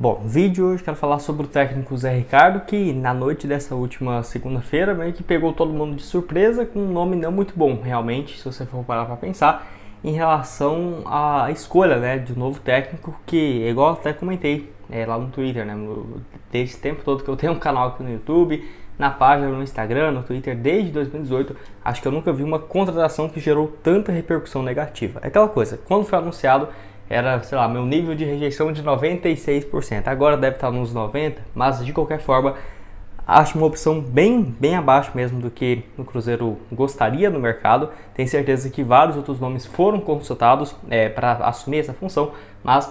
Bom, no vídeo hoje quero falar sobre o técnico Zé Ricardo, que na noite dessa última segunda-feira meio que pegou todo mundo de surpresa com um nome não muito bom, realmente, se você for parar para pensar, em relação à escolha, né, de um novo técnico, que igual até comentei lá no Twitter, né, desde esse tempo todo que eu tenho um canal aqui no YouTube, na página, no Instagram, no Twitter, desde 2018, acho que eu nunca vi uma contratação que gerou tanta repercussão negativa. É aquela coisa, quando foi anunciado, era, sei lá, meu nível de rejeição de 96%. Agora deve estar nos 90%, mas de qualquer forma, acho uma opção bem abaixo mesmo do que o Cruzeiro gostaria no mercado. Tenho certeza que vários outros nomes foram consultados para assumir essa função, mas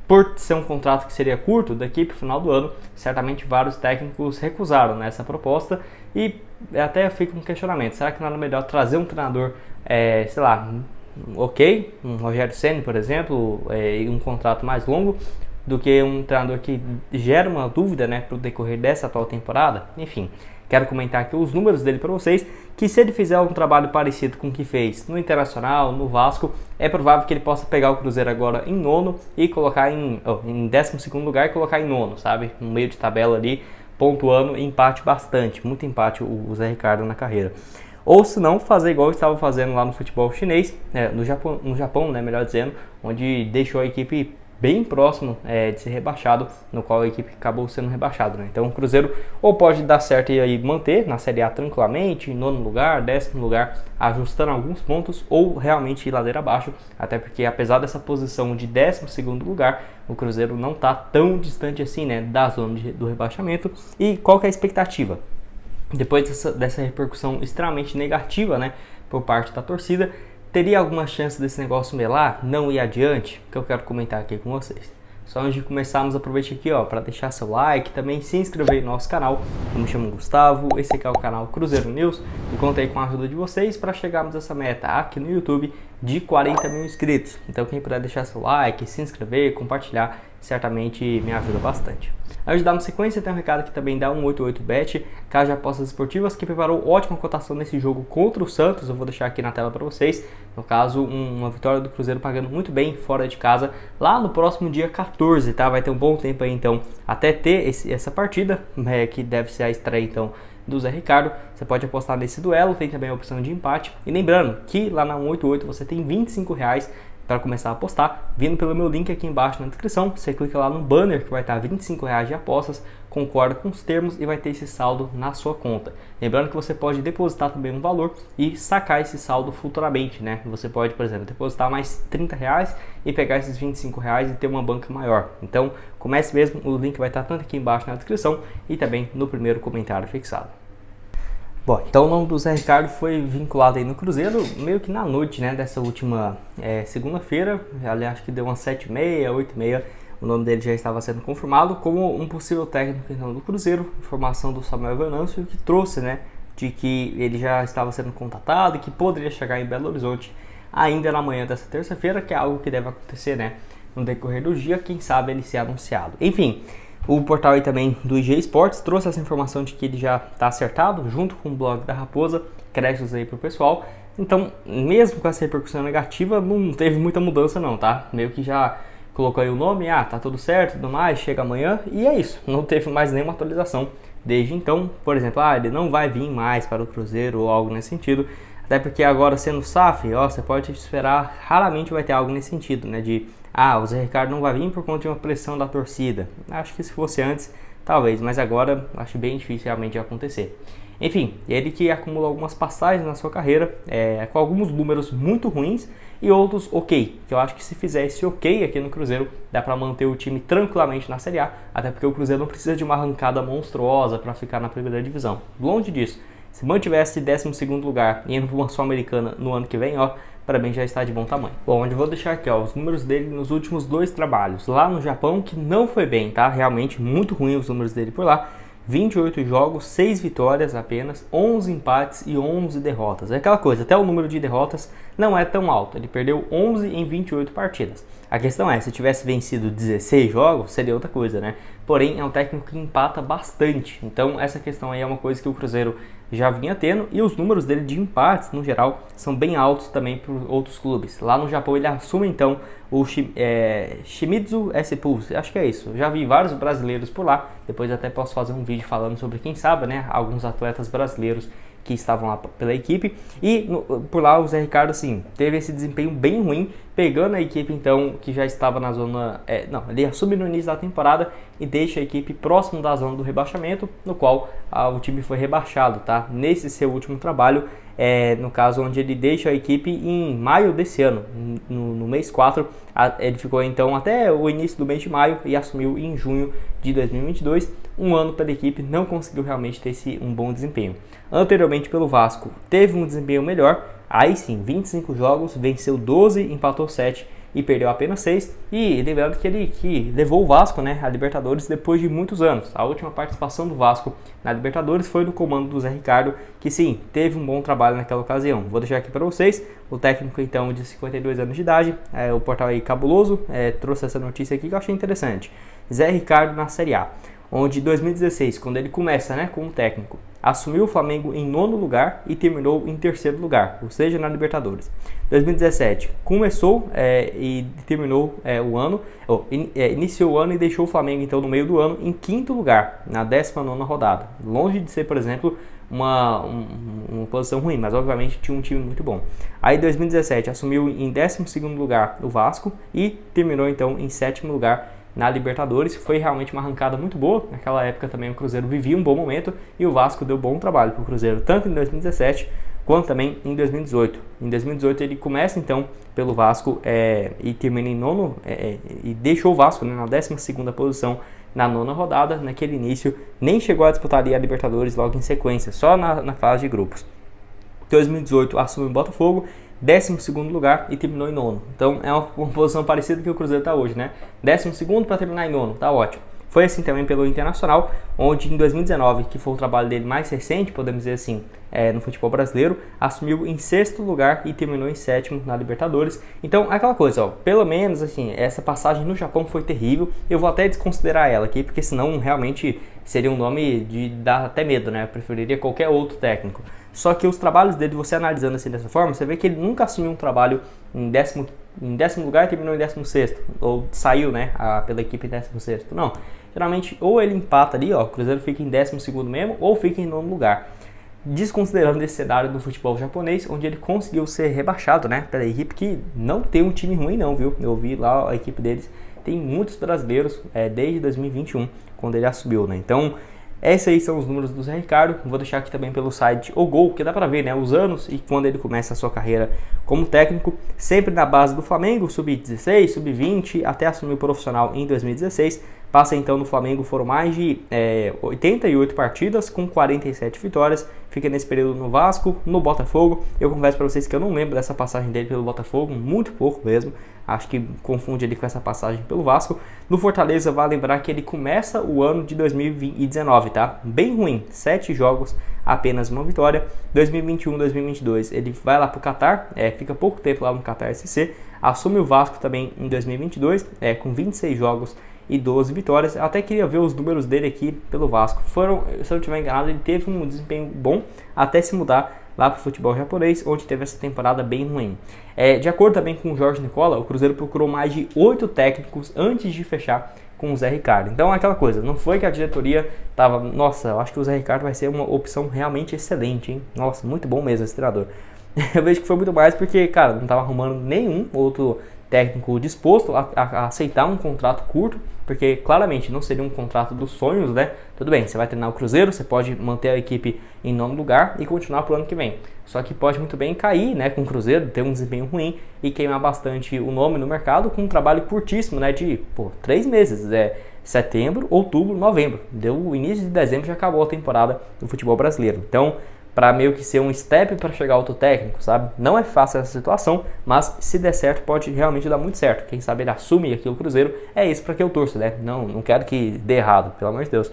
por ser um contrato que seria curto, daqui para o final do ano, certamente vários técnicos recusaram essa proposta e até fica um questionamento. Será que não era melhor trazer um treinador, sei lá, ok, um Rogério Ceni, por exemplo, e um contrato mais longo, do que um treinador que gera uma dúvida, né, para o decorrer dessa atual temporada? Enfim, quero comentar aqui os números dele para vocês, que se ele fizer um trabalho parecido com o que fez no Internacional, no Vasco, é provável que ele possa pegar o Cruzeiro agora em nono e colocar em 12º lugar e colocar em nono, sabe? No meio de tabela ali, pontuando, empate bastante, muito empate o Zé Ricardo na carreira. Ou se não, fazer igual estava fazendo lá no futebol chinês, no Japão, né, melhor dizendo, onde deixou a equipe bem próximo de ser rebaixado, no qual a equipe acabou sendo rebaixada, né? Então o Cruzeiro ou pode dar certo e aí manter na Série A tranquilamente, em nono lugar, 10º lugar, ajustando alguns pontos, ou realmente ir ladeira abaixo, até porque apesar dessa posição de 12º lugar, o Cruzeiro não está tão distante assim, né, da zona do rebaixamento. E qual que é a expectativa? Depois dessa repercussão extremamente negativa, né, por parte da torcida, teria alguma chance desse negócio melar, não ir adiante? Que eu quero comentar aqui com vocês. Só antes de começarmos, aproveite aqui para deixar seu like, também se inscrever no nosso canal. Eu me chamo Gustavo, esse aqui é o canal Cruzeiro News e contei com a ajuda de vocês para chegarmos a essa meta aqui no YouTube de 40 mil inscritos. Então quem puder deixar seu like, se inscrever, compartilhar, certamente me ajuda bastante. Antes de darmos sequência, tem um recado aqui também da 188Bet, Casa de Apostas Esportivas, que preparou ótima cotação nesse jogo contra o Santos. Eu vou deixar aqui na tela para vocês. No caso, uma vitória do Cruzeiro pagando muito bem fora de casa, lá no próximo dia 14, tá? Vai ter um bom tempo aí, então, até ter essa partida, que deve ser a estreia, então, do Zé Ricardo. Você pode apostar nesse duelo, tem também a opção de empate. E lembrando que lá na 188 você tem R$25 para começar a apostar, vindo pelo meu link aqui embaixo na descrição. Você clica lá no banner que vai estar R$25 de apostas, concorda com os termos e vai ter esse saldo na sua conta. Lembrando que você pode depositar também um valor e sacar esse saldo futuramente, né? Você pode, por exemplo, depositar mais R$30 e pegar esses R$25 e ter uma banca maior. Então, comece mesmo, o link vai estar tanto aqui embaixo na descrição e também no primeiro comentário fixado. Bom, então o nome do Zé Ricardo foi vinculado aí no Cruzeiro meio que na noite, né, dessa última segunda-feira. Ali acho que deu umas 7h30, 8h30, o nome dele já estava sendo confirmado como um possível técnico então, do Cruzeiro. Informação do Samuel Venâncio que trouxe, né, de que ele já estava sendo contatado e que poderia chegar em Belo Horizonte ainda na manhã dessa terça-feira, que é algo que deve acontecer, né, no decorrer do dia, quem sabe ele ser anunciado. Enfim, o portal aí também do IG Esportes trouxe essa informação de que ele já está acertado, junto com o blog da Raposa, créditos aí pro pessoal. Então, mesmo com essa repercussão negativa, não teve muita mudança não, tá? Meio que já colocou aí o nome, tá tudo certo, tudo mais, chega amanhã, e é isso. Não teve mais nenhuma atualização desde então. Por exemplo, ele não vai vir mais para o Cruzeiro ou algo nesse sentido. Até porque agora sendo SAF, você pode esperar, raramente vai ter algo nesse sentido, né? O Zé Ricardo não vai vir por conta de uma pressão da torcida. Acho que se fosse antes, talvez, mas agora acho bem difícil realmente de acontecer. Enfim, ele que acumulou algumas passagens na sua carreira, com alguns números muito ruins e outros ok. Que eu acho que se fizer esse ok aqui no Cruzeiro, dá para manter o time tranquilamente na Série A, até porque o Cruzeiro não precisa de uma arrancada monstruosa para ficar na primeira divisão. Longe disso. Se mantivesse 12º lugar e indo para uma Sul-Americana no ano que vem, para mim já está de bom tamanho. Bom, onde eu vou deixar aqui os números dele nos últimos 2 trabalhos. Lá no Japão, que não foi bem, tá? Realmente muito ruim os números dele por lá. 28 jogos, 6 vitórias apenas, 11 empates e 11 derrotas. É aquela coisa, até o número de derrotas não é tão alto. Ele perdeu 11 em 28 partidas. A questão é, se tivesse vencido 16 jogos, seria outra coisa, né? Porém, é um técnico que empata bastante. Então, essa questão aí é uma coisa que o Cruzeiro já vinha tendo. E os números dele de empates, no geral, são bem altos também para outros clubes. Lá no Japão, ele assume, então, o Shimizu S-Pulse, acho que é isso. Eu já vi vários brasileiros por lá, depois até posso fazer um vídeo falando sobre, quem sabe, né, alguns atletas brasileiros que estavam lá pela equipe. E por lá o Zé Ricardo, assim, teve esse desempenho bem ruim, pegando a equipe então que já estava na zona, ele assume no início da temporada e deixa a equipe próximo da zona do rebaixamento, no qual o time foi rebaixado, tá? Nesse seu último trabalho, no caso onde ele deixa a equipe em maio desse ano, no mês 4, ele ficou então até o início do mês de maio e assumiu em junho de 2022, um ano pela equipe, não conseguiu realmente ter um bom desempenho. Anteriormente pelo Vasco, teve um desempenho melhor, aí sim, 25 jogos, venceu 12, empatou 7 e perdeu apenas 6, e lembrando que ele levou o Vasco, né, a Libertadores depois de muitos anos. A última participação do Vasco na Libertadores foi do comando do Zé Ricardo, que sim, teve um bom trabalho naquela ocasião. Vou deixar aqui para vocês, o técnico então de 52 anos de idade, o portal aí Cabuloso trouxe essa notícia aqui que eu achei interessante. Zé Ricardo na Série A, onde em 2016, quando ele começa, né, como técnico, assumiu o Flamengo em 9º lugar e terminou em 3º lugar, ou seja, na Libertadores. 2017 começou e terminou o ano, iniciou o ano e deixou o Flamengo então no meio do ano em 5º lugar, na 19ª rodada. Longe de ser, por exemplo, uma posição ruim, mas obviamente tinha um time muito bom. Aí em 2017 assumiu em 12º lugar o Vasco e terminou então em 7º lugar na Libertadores. Foi realmente uma arrancada muito boa. Naquela época também o Cruzeiro vivia um bom momento e o Vasco deu bom trabalho para o Cruzeiro, tanto em 2017 quanto também em 2018. Em 2018 ele começa então pelo Vasco e termina em 9º e deixou o Vasco, né, na 12ª posição na 9ª rodada. Naquele início nem chegou a disputar ali a Libertadores logo em sequência, só na fase de grupos. 2018 assumiu o Botafogo, 12º lugar e terminou em 9º. Então é uma posição parecida que o Cruzeiro está hoje, né? 12º para terminar em 9º, tá ótimo. Foi assim também pelo Internacional, onde em 2019, que foi o trabalho dele mais recente, podemos dizer assim, no futebol brasileiro, assumiu em 6º lugar e terminou em 7º na Libertadores. Então, aquela coisa, pelo menos assim, essa passagem no Japão foi terrível. Eu vou até desconsiderar ela aqui, porque senão realmente seria um nome de dar até medo, né? Eu preferiria qualquer outro técnico. Só que os trabalhos dele, você analisando assim dessa forma, você vê que ele nunca assumiu um trabalho em 10º lugar e terminou em 16º, ou saiu, né, pela equipe em 16º. Não, geralmente ou ele empata ali, o Cruzeiro fica em 12º mesmo, ou fica em 9º lugar. Desconsiderando esse cenário do futebol japonês, onde ele conseguiu ser rebaixado, né, pela equipe que não tem um time ruim não, viu? Eu vi lá a equipe deles, tem muitos brasileiros desde 2021, quando ele assumiu, né? Então, esses aí são os números do Zé Ricardo. Vou deixar aqui também pelo site O Gol, que dá para ver, né, os anos e quando ele começa a sua carreira como técnico, sempre na base do Flamengo, sub-16, sub-20, até assumir o profissional em 2016. Passa então no Flamengo, foram mais de 88 partidas com 47 vitórias. Fica nesse período no Vasco, no Botafogo. Eu confesso para vocês que eu não lembro dessa passagem dele pelo Botafogo, muito pouco mesmo. Acho que confunde ele com essa passagem pelo Vasco. No Fortaleza, vale lembrar que ele começa o ano de 2019, tá? Bem ruim, 7 jogos, apenas uma vitória. 2021, 2022, ele vai lá pro Qatar, fica pouco tempo lá no Qatar SC. Assume o Vasco também em 2022, com 26 jogos e 12 vitórias. Eu até queria ver os números dele aqui pelo Vasco. Se eu não estiver enganado, ele teve um desempenho bom até se mudar lá para o futebol japonês, onde teve essa temporada bem ruim. De acordo também com o Jorge Nicola, o Cruzeiro procurou mais de 8 técnicos antes de fechar com o Zé Ricardo. Então é aquela coisa, não foi que a diretoria tava, nossa, eu acho que o Zé Ricardo vai ser uma opção realmente excelente, hein? Nossa, muito bom mesmo esse treinador. Eu vejo que foi muito mais porque, cara, não estava arrumando nenhum outro técnico disposto a aceitar um contrato curto, porque claramente não seria um contrato dos sonhos, né? Tudo bem, você vai treinar o Cruzeiro, você pode manter a equipe em 9º lugar e continuar pro ano que vem. Só que pode muito bem cair, né, com o Cruzeiro, ter um desempenho ruim e queimar bastante o nome no mercado com um trabalho curtíssimo, né, de 3 meses, setembro, outubro, novembro. Deu o início de dezembro, já acabou a temporada do futebol brasileiro. Então, para meio que ser um step para chegar outro técnico, sabe? Não é fácil essa situação, mas se der certo, pode realmente dar muito certo. Quem sabe ele assume aqui o Cruzeiro, é isso para que eu torço, né? Não quero que dê errado, pelo amor de Deus.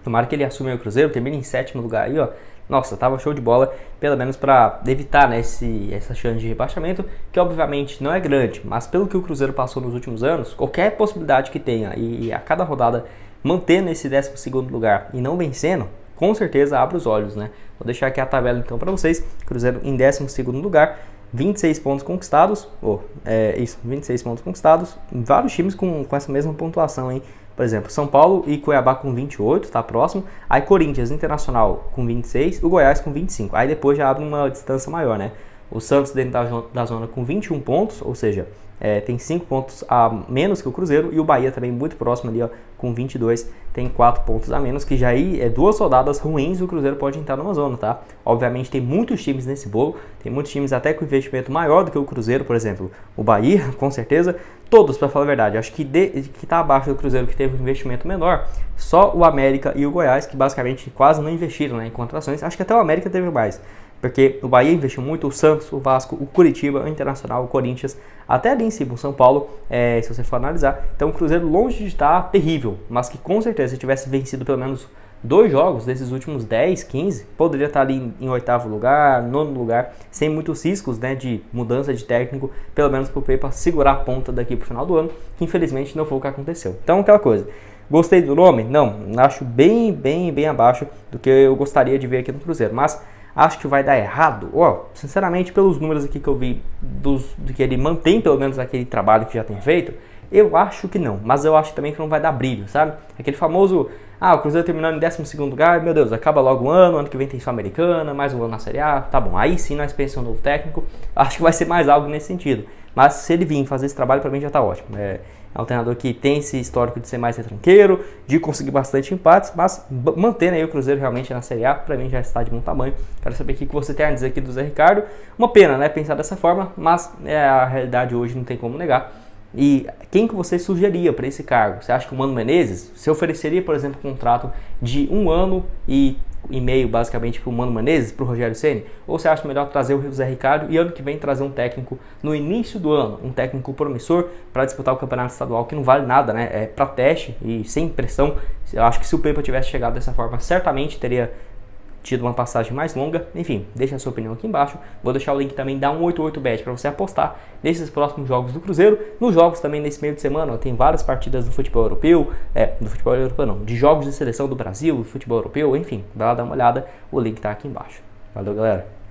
Tomara que ele assume o Cruzeiro, termine em 7º lugar aí, ó. Nossa, tava show de bola, pelo menos para evitar, né, essa chance de rebaixamento, que obviamente não é grande, mas pelo que o Cruzeiro passou nos últimos anos, qualquer possibilidade que tenha e a cada rodada mantendo esse 12º lugar e não vencendo, com certeza abre os olhos, né? Vou deixar aqui a tabela então para vocês. Cruzeiro em 12º lugar, 26 pontos conquistados, 26 pontos conquistados, vários times com essa mesma pontuação, hein? Por exemplo, São Paulo e Cuiabá com 28, tá próximo. Aí Corinthians, Internacional com 26, o Goiás com 25. Aí depois já abre uma distância maior, né? O Santos dentro da zona com 21 pontos, ou seja, tem 5 pontos a menos que o Cruzeiro. E o Bahia também muito próximo ali, ó, com 22, tem 4 pontos a menos, que já aí é 2 rodadas ruins e o Cruzeiro pode entrar numa zona, tá? Obviamente tem muitos times nesse bolo, tem muitos times até com investimento maior do que o Cruzeiro, por exemplo, o Bahia, com certeza. Todos, para falar a verdade, acho que tá abaixo do Cruzeiro, que teve um investimento menor, só o América e o Goiás, que basicamente quase não investiram, né, em contratações. Acho que até o América teve mais, porque o Bahia investiu muito, o Santos, o Vasco, o Curitiba, o Internacional, o Corinthians, até ali em cima o São Paulo, se você for analisar. Então o Cruzeiro longe de estar terrível, mas que com certeza se tivesse vencido pelo menos 2 jogos desses últimos 10, 15, poderia estar ali em 8º lugar, 9º lugar, sem muitos riscos, né, de mudança de técnico, pelo menos para o Pepa segurar a ponta daqui para o final do ano, que infelizmente não foi o que aconteceu. Então aquela coisa, gostei do nome? Não, acho bem abaixo do que eu gostaria de ver aqui no Cruzeiro, mas acho que vai dar errado. Sinceramente, pelos números aqui que eu vi, do que ele mantém pelo menos aquele trabalho que já tem feito, eu acho que não, mas eu acho também que não vai dar brilho, sabe? Aquele famoso, o Cruzeiro terminando em 12º lugar, meu Deus, acaba logo o ano que vem tem Sul-Americana, mais um ano na Série A, tá bom, aí sim nós pensamos um novo técnico, acho que vai ser mais algo nesse sentido, mas se ele vir fazer esse trabalho, pra mim já tá ótimo. É um treinador que tem esse histórico de ser mais retranqueiro, de conseguir bastante empates, mas mantendo aí o Cruzeiro realmente na Série A, pra mim já está de bom tamanho. Quero saber o que você tem a dizer aqui do Zé Ricardo. Uma pena, né, pensar dessa forma, mas a realidade hoje não tem como negar. E quem que você sugeriria para esse cargo? Você acha que o Mano Menezes? Você ofereceria, por exemplo, um contrato de 1 ano e meio, basicamente, para o Mano Menezes, para o Rogério Ceni? Ou você acha melhor trazer o Zé Ricardo e ano que vem trazer um técnico no início do ano, um técnico promissor para disputar o campeonato estadual, que não vale nada, né? É para teste e sem pressão. Eu acho que se o Pepa tivesse chegado dessa forma, certamente teria tido uma passagem mais longa. Enfim, deixa a sua opinião aqui embaixo. Vou deixar o link também da 188bet para você apostar nesses próximos jogos do Cruzeiro. Nos jogos também nesse meio de semana, tem várias partidas do futebol europeu, do futebol europeu não, de jogos de seleção do Brasil, do futebol europeu, enfim, vai lá dar uma olhada, o link tá aqui embaixo. Valeu, galera!